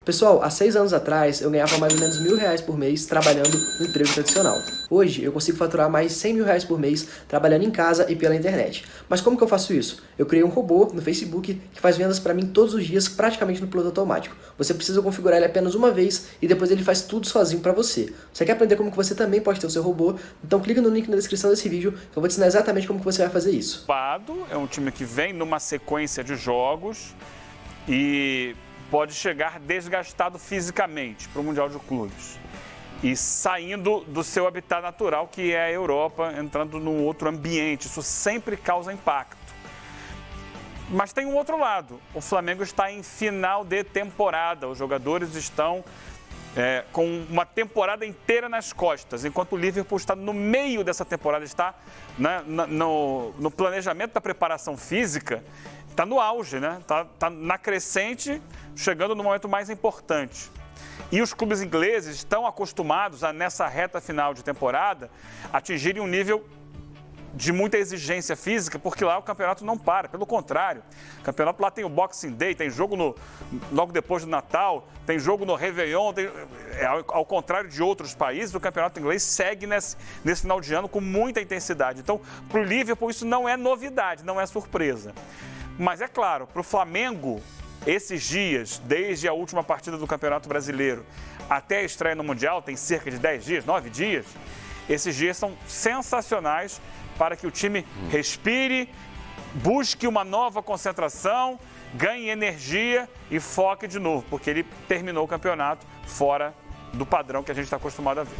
Pessoal, há 6 anos atrás eu ganhava mais ou menos R$1.000 por mês trabalhando no emprego tradicional. Hoje eu consigo faturar mais R$100.000 por mês trabalhando em casa e pela internet. Mas como que eu faço isso? Eu criei um robô no Facebook que faz vendas para mim todos os dias praticamente no piloto automático. Você precisa configurar ele apenas uma vez e depois ele faz tudo sozinho para você. Você quer aprender como que você também pode ter o seu robô? Então clica no link na descrição desse vídeo que eu vou te ensinar exatamente como que você vai fazer isso. É um time que vem numa sequência de jogos e pode chegar desgastado fisicamente para o Mundial de Clubes e saindo do seu habitat natural, que é a Europa, entrando num outro ambiente. Isso sempre causa impacto. Mas tem um outro lado. O Flamengo está em final de temporada. Os jogadores estão com uma temporada inteira nas costas, enquanto o Liverpool está no meio dessa temporada, está no planejamento da preparação física. Está no auge, né? Tá na crescente, chegando no momento mais importante. E os clubes ingleses estão acostumados a, nessa reta final de temporada, atingirem um nível de muita exigência física, porque lá o campeonato não para. Pelo contrário, o campeonato lá tem o Boxing Day, tem jogo logo depois do Natal, tem jogo no Réveillon. Ao contrário de outros países, o campeonato inglês segue nesse final de ano com muita intensidade. Então, para o Liverpool, isso não é novidade, não é surpresa. Mas é claro, para o Flamengo, esses dias, desde a última partida do Campeonato Brasileiro até a estreia no Mundial, tem cerca de 10 dias, 9 dias, esses dias são sensacionais para que o time respire, busque uma nova concentração, ganhe energia e foque de novo, porque ele terminou o campeonato fora do padrão que a gente está acostumado a ver.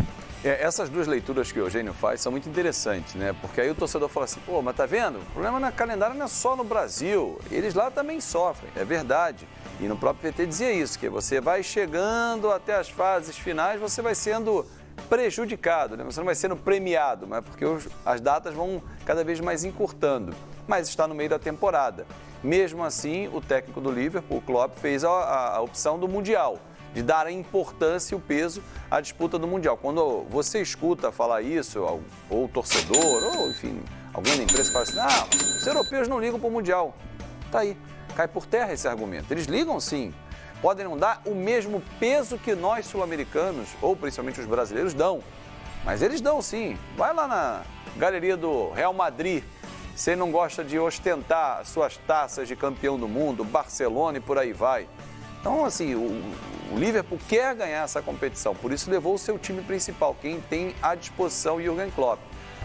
Essas duas leituras que o Eugênio faz são muito interessantes, né? Porque aí o torcedor fala assim, pô, mas tá vendo? O problema na calendário não é só no Brasil, eles lá também sofrem, é verdade. E no próprio PT dizia isso, que você vai chegando até as fases finais, você vai sendo prejudicado, né? Você não vai sendo premiado, mas porque as datas vão cada vez mais encurtando. Mas está no meio da temporada. Mesmo assim, o técnico do Liverpool, o Klopp, fez a opção do Mundial, de dar a importância e o peso à disputa do Mundial. Quando você escuta falar isso, ou o torcedor, ou enfim, alguém da imprensa fala assim, os europeus não ligam para o Mundial. Tá aí, cai por terra esse argumento. Eles ligam sim, podem não dar o mesmo peso que nós sul-americanos, ou principalmente os brasileiros, dão. Mas eles dão sim. Vai lá na galeria do Real Madrid, você não gosta de ostentar suas taças de campeão do mundo, Barcelona e por aí vai. Então, assim, o Liverpool quer ganhar essa competição, por isso levou o seu time principal, quem tem à disposição o Jürgen Klopp.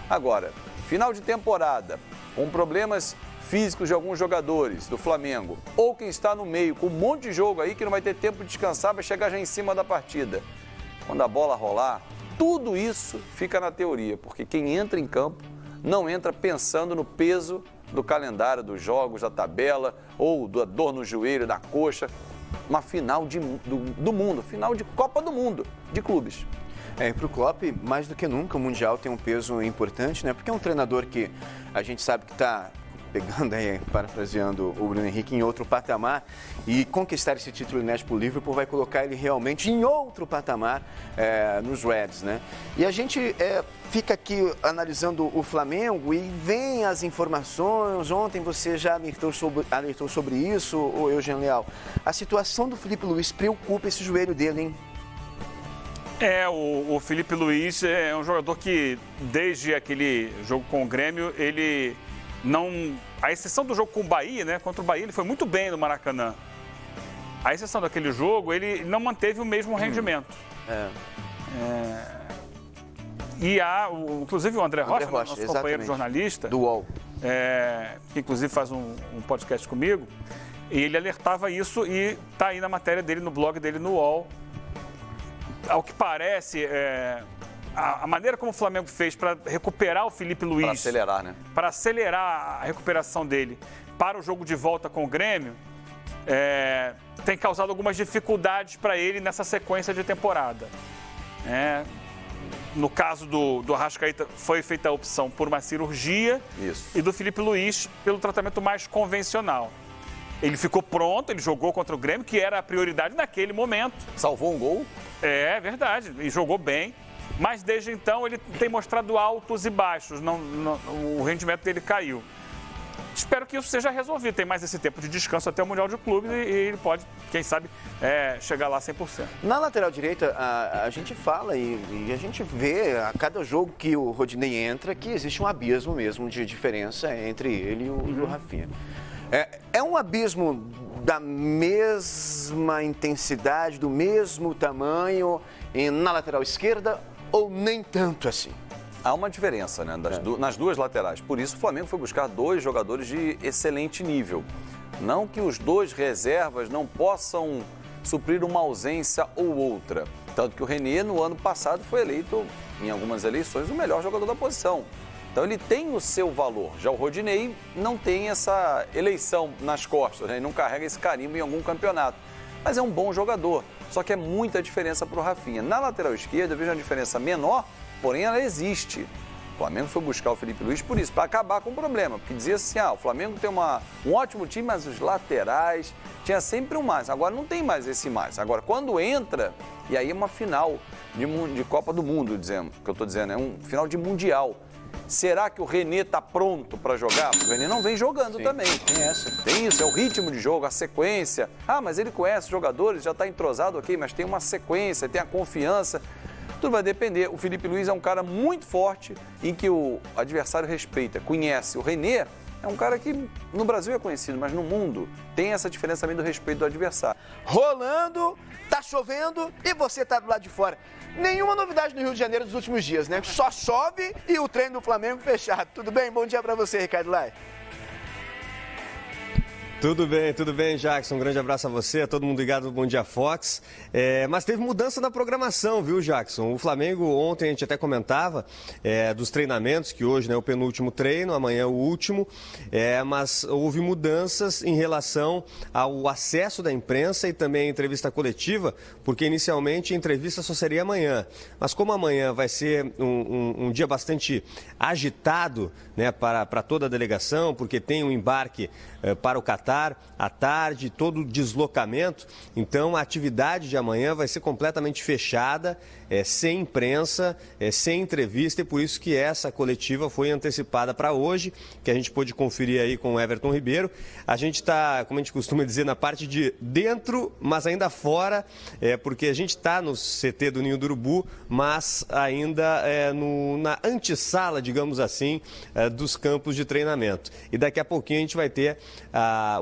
Agora, final de temporada, com problemas físicos de alguns jogadores do Flamengo, ou quem está no meio com um monte de jogo aí que não vai ter tempo de descansar, vai chegar já em cima da partida. Quando a bola rolar, tudo isso fica na teoria, porque quem entra em campo não entra pensando no peso do calendário dos jogos, da tabela, ou da dor no joelho, da coxa. Uma final do mundo, final de Copa do Mundo, de clubes. E para o Klopp, mais do que nunca, o Mundial tem um peso importante, né? Porque é um treinador que a gente sabe que está pegando aí, parafraseando o Bruno Henrique, em outro patamar, e conquistar esse título inédito para o Liverpool vai colocar ele realmente em outro patamar nos Reds, né? E a gente fica aqui analisando o Flamengo e vem as informações. Ontem você já alertou sobre isso, o Eugênio Leal. A situação do Filipe Luís preocupa esse joelho dele, hein? O Filipe Luís é um jogador que, desde aquele jogo com o Grêmio, ele não... A exceção do jogo com o Bahia, né? Contra o Bahia, ele foi muito bem no Maracanã. A exceção daquele jogo, ele não manteve o mesmo rendimento. E inclusive o André Rocha, nosso companheiro jornalista, do UOL, que inclusive faz um podcast comigo, ele alertava isso e está aí na matéria dele, no blog dele no UOL. Ao que parece, a maneira como o Flamengo fez para recuperar o Filipe Luís... Para acelerar, né? Para acelerar a recuperação dele para o jogo de volta com o Grêmio, tem causado algumas dificuldades para ele nessa sequência de temporada. No caso do Arrascaeta, foi feita a opção por uma cirurgia. Isso. E do Filipe Luís pelo tratamento mais convencional. Ele ficou pronto, ele jogou contra o Grêmio, que era a prioridade naquele momento. Salvou um gol? É verdade, e jogou bem. Mas desde então ele tem mostrado altos e baixos, o rendimento dele caiu. espero que isso seja resolvido. Tem mais esse tempo de descanso até o Mundial de Clubes e ele pode, quem sabe, chegar lá 100%. Na lateral direita, a gente fala e a gente vê a cada jogo que o Rodinei entra que existe um abismo mesmo de diferença entre ele e o Rafinha. É um abismo da mesma intensidade, do mesmo tamanho na lateral esquerda ou nem tanto assim? Há uma diferença, né, nas duas laterais. Por isso, o Flamengo foi buscar 2 jogadores de excelente nível. Não que os 2 reservas não possam suprir uma ausência ou outra. Tanto que o René, no ano passado, foi eleito, em algumas eleições, o melhor jogador da posição. Então, ele tem o seu valor. Já o Rodinei não tem essa eleição nas costas, né? Ele não carrega esse carimbo em algum campeonato. Mas é um bom jogador. Só que é muita diferença para o Rafinha. Na lateral esquerda, eu vejo uma diferença menor, porém ela existe. O Flamengo foi buscar o Felipe Luiz por isso, para acabar com o problema. Porque dizia assim, o Flamengo tem um ótimo time, mas os laterais tinha sempre um mais. Agora não tem mais esse mais. Agora, quando entra, e aí é uma final de Copa do Mundo, que eu estou dizendo, é um final de Mundial. Será que o René está pronto para jogar? Porque o René não vem jogando também. Tem isso, é o ritmo de jogo, a sequência. Mas ele conhece os jogadores, já está entrosado, ok, mas tem uma sequência, tem a confiança. Tudo vai depender. O Felipe Luiz é um cara muito forte em que o adversário respeita, conhece. O René é um cara que no Brasil é conhecido, mas no mundo tem essa diferença também do respeito do adversário. Rolando, tá chovendo e você tá do lado de fora. Nenhuma novidade no Rio de Janeiro dos últimos dias, né? Só chove e o treino do Flamengo fechado. Tudo bem? Bom dia pra você, Ricardo Lai. Tudo bem, Jackson. Um grande abraço a você, a todo mundo ligado no Bom Dia Fox. Mas teve mudança na programação, viu, Jackson? O Flamengo, ontem a gente até comentava dos treinamentos, que hoje é o penúltimo treino, amanhã é o último, mas houve mudanças em relação ao acesso da imprensa e também a entrevista coletiva, porque inicialmente a entrevista só seria amanhã. Mas como amanhã vai ser um dia bastante agitado, né, para toda a delegação, porque tem um embarque para o Catar à tarde, todo o deslocamento. Então, a atividade de amanhã vai ser completamente fechada, sem imprensa, sem entrevista, e por isso que essa coletiva foi antecipada para hoje, que a gente pôde conferir aí com o Everton Ribeiro. A gente está, como a gente costuma dizer, na parte de dentro, mas ainda fora, porque a gente está no CT do Ninho do Urubu, mas ainda na antessala, digamos assim, dos campos de treinamento. E daqui a pouquinho a gente vai ter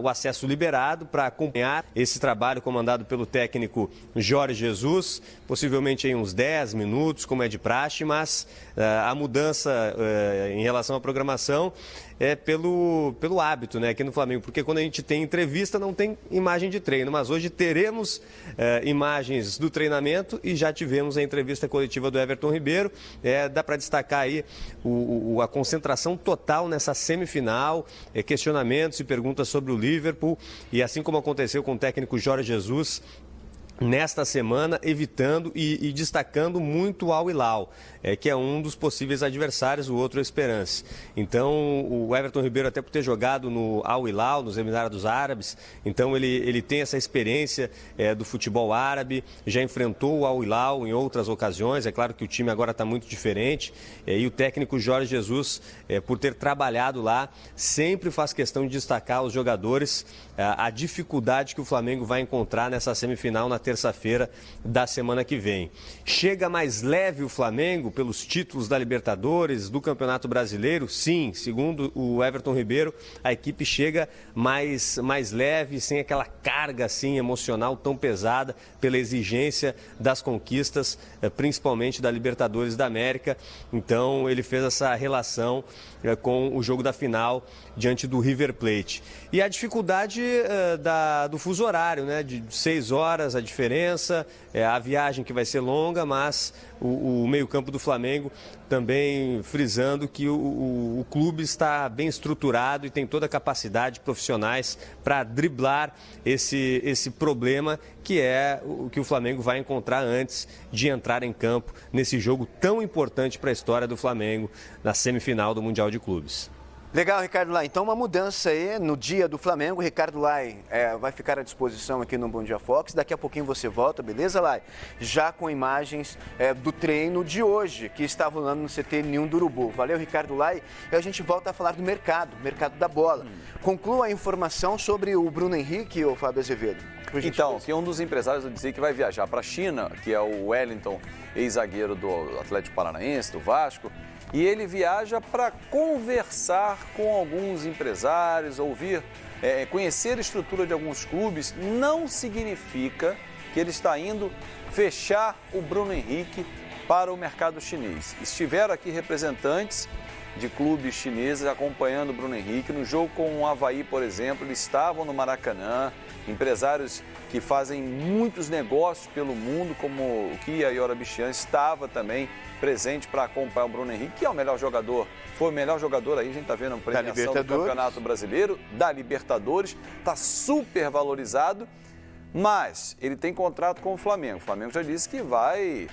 o acesso liberado para acompanhar esse trabalho comandado pelo técnico Jorge Jesus, possivelmente em uns 10 minutos, como é de praxe, mas a mudança em relação à programação é pelo hábito, né, aqui no Flamengo, porque quando a gente tem entrevista não tem imagem de treino, mas hoje teremos imagens do treinamento e já tivemos a entrevista coletiva do Everton Ribeiro. Dá para destacar aí a concentração total nessa semifinal, questionamentos e perguntas sobre o Liverpool, e assim como aconteceu com o técnico Jorge Jesus, nesta semana, evitando e destacando muito o Al Hilal, que é um dos possíveis adversários, o outro é Esperance. Então, o Everton Ribeiro, até por ter jogado no Al Hilal, nos Emirados Árabes, então ele tem essa experiência do futebol árabe, já enfrentou o Al Hilal em outras ocasiões. É claro que o time agora está muito diferente, e o técnico Jorge Jesus, por ter trabalhado lá, sempre faz questão de destacar os jogadores, a dificuldade que o Flamengo vai encontrar nessa semifinal na terça-feira da semana que vem. Chega mais leve o Flamengo pelos títulos da Libertadores, do Campeonato Brasileiro? Sim, segundo o Everton Ribeiro, a equipe chega mais leve, sem aquela carga assim emocional tão pesada pela exigência das conquistas, principalmente da Libertadores da América. Então ele fez essa relação com o jogo da final diante do River Plate. E a dificuldade do fuso horário, né? De 6 horas a diferença, a viagem que vai ser longa, mas o meio-campo do Flamengo também frisando que o clube está bem estruturado e tem toda a capacidade de profissionais para driblar esse problema que é o que o Flamengo vai encontrar antes de entrar em campo nesse jogo tão importante para a história do Flamengo na semifinal do Mundial de Clubes. Legal, Ricardo Lai. Então, uma mudança aí no dia do Flamengo. O Ricardo Lai vai ficar à disposição aqui no Bom Dia Fox. Daqui a pouquinho você volta, beleza, Lai? Já com imagens do treino de hoje, que está rolando no CT Ninho do Urubu. Valeu, Ricardo Lai. E a gente volta a falar do mercado da bola. Conclua a informação sobre o Bruno Henrique, ô Fábio Azevedo. Então, que um dos empresários eu dizia que vai viajar para a China, que é o Wellington, ex-zagueiro do Atlético Paranaense, do Vasco, e ele viaja para conversar com alguns empresários, conhecer a estrutura de alguns clubes. Não significa que ele está indo fechar o Bruno Henrique para o mercado chinês. Estiveram aqui representantes de clubes chineses acompanhando o Bruno Henrique. No jogo com o Avaí, por exemplo, eles estavam no Maracanã. Empresários que fazem muitos negócios pelo mundo, como o Kia Iorabichian, estava também presente para acompanhar o Bruno Henrique, que é o melhor jogador, foi o melhor jogador aí, a gente está vendo a premiação do Campeonato Brasileiro, da Libertadores, está super valorizado, mas ele tem contrato com o Flamengo. O Flamengo já disse que vai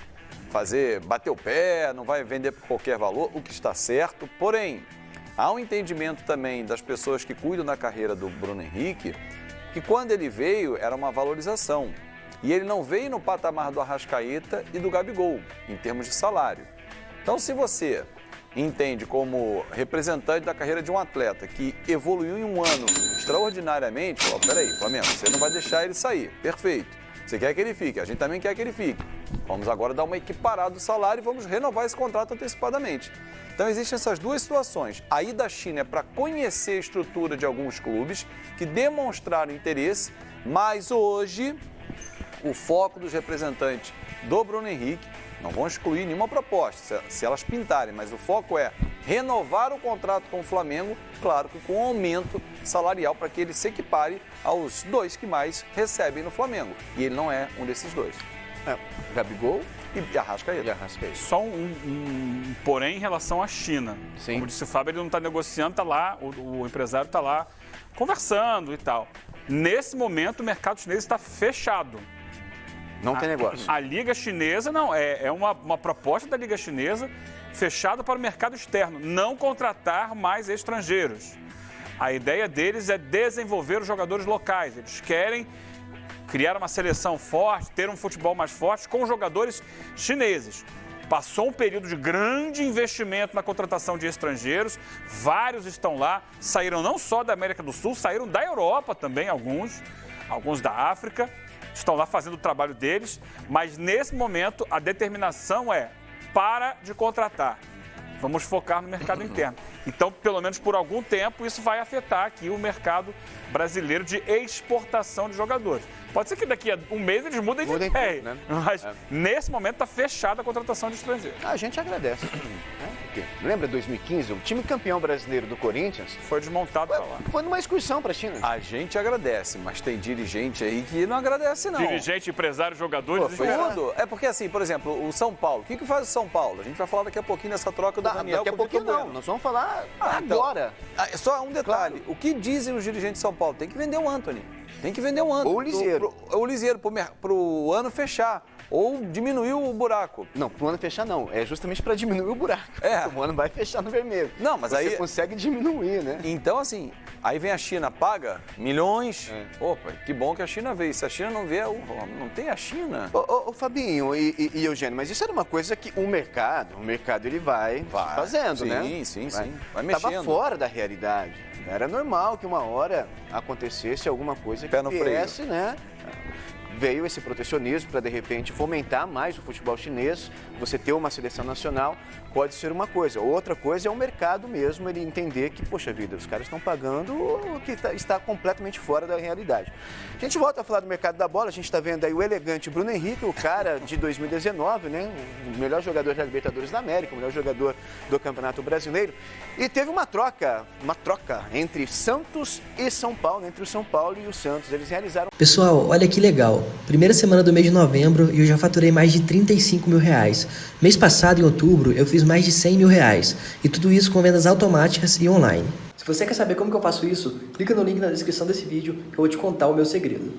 bater o pé, não vai vender por qualquer valor, o que está certo, porém, há um entendimento também das pessoas que cuidam da carreira do Bruno Henrique, que quando ele veio era uma valorização. E ele não veio no patamar do Arrascaeta e do Gabigol, em termos de salário. Então, se você entende como representante da carreira de um atleta que evoluiu em um ano extraordinariamente, peraí, Flamengo, você não vai deixar ele sair, perfeito. Você quer que ele fique, a gente também quer que ele fique. Vamos agora dar uma equiparada do salário e vamos renovar esse contrato antecipadamente. Então, existem essas duas situações. A ida à China é para conhecer a estrutura de alguns clubes que demonstraram interesse, mas hoje o foco dos representantes do Bruno Henrique, não vão excluir nenhuma proposta, se elas pintarem, mas o foco é renovar o contrato com o Flamengo, claro que com um aumento salarial para que ele se equipare aos dois que mais recebem no Flamengo. E ele não é um desses dois. Gabigol e Arrascaeta. Só um porém em relação à China. Sim. Como disse o Fábio, ele não está negociando, está lá, o empresário está lá conversando e tal. Nesse momento, o mercado chinês está fechado. Não tem negócio. A Liga Chinesa, não, é uma proposta da Liga Chinesa fechada para o mercado externo, não contratar mais estrangeiros. A ideia deles é desenvolver os jogadores locais. Eles querem criar uma seleção forte, ter um futebol mais forte com jogadores chineses. Passou um período de grande investimento na contratação de estrangeiros, vários estão lá, saíram não só da América do Sul, saíram da Europa também, alguns da África, estão lá fazendo o trabalho deles, mas nesse momento a determinação é para de contratar. Vamos focar no mercado interno. Então, pelo menos por algum tempo, isso vai afetar aqui o mercado brasileiro de exportação de jogadores. Pode ser que daqui a um mês eles mudem de ideia, né? Mas nesse momento está fechada a contratação de estrangeiros. A gente agradece. Porque, lembra 2015? O time campeão brasileiro do Corinthians foi desmontado para lá. Foi numa excursão para a China. A gente agradece, mas tem dirigente aí que não agradece, não. Dirigente, empresário, jogadores... Tudo. É porque assim, por exemplo, o São Paulo. O que faz o São Paulo? A gente vai falar daqui a pouquinho dessa troca do Daniel. Daqui a pouquinho não. Nós vamos falar agora. Então, só um detalhe. Claro. O que dizem os dirigentes de São Paulo? Tem que vender o Antony. Tem que vender o Antony. Ou o Liseiro. O Liseiro, para o ano fechar. Ou diminuir o buraco. Não, para o ano fechar não. É justamente para diminuir o buraco. O ano vai fechar no vermelho. Não, mas aí... Você consegue diminuir, né? Então, assim, aí vem a China, paga milhões. Opa, que bom que a China veio. Se a China não vier, não tem a China. Ô Fabinho e Eugênio, mas isso era uma coisa que o mercado ele vai fazendo, né? Sim. Vai mexendo. Estava fora da realidade. Era normal que uma hora acontecesse alguma coisa que viesse, né? Veio esse protecionismo para, de repente, fomentar mais o futebol chinês, você ter uma seleção nacional, pode ser uma coisa. Outra coisa é o mercado mesmo, ele entender que, poxa vida, os caras estão pagando o que está completamente fora da realidade. A gente volta a falar do mercado da bola, a gente está vendo aí o elegante Bruno Henrique, o cara de 2019, né? O melhor jogador da Libertadores da América, o melhor jogador do Campeonato Brasileiro. E teve uma troca entre Santos e São Paulo, entre o São Paulo e o Santos. Eles realizaram... Pessoal, olha que legal. Primeira semana do mês de novembro e eu já faturei mais de 35 mil reais. Mês passado, em outubro, eu fiz mais de 100 mil reais. E tudo isso com vendas automáticas e online. Se você quer saber como que eu faço isso, clica no link na descrição desse vídeo que eu vou te contar o meu segredo.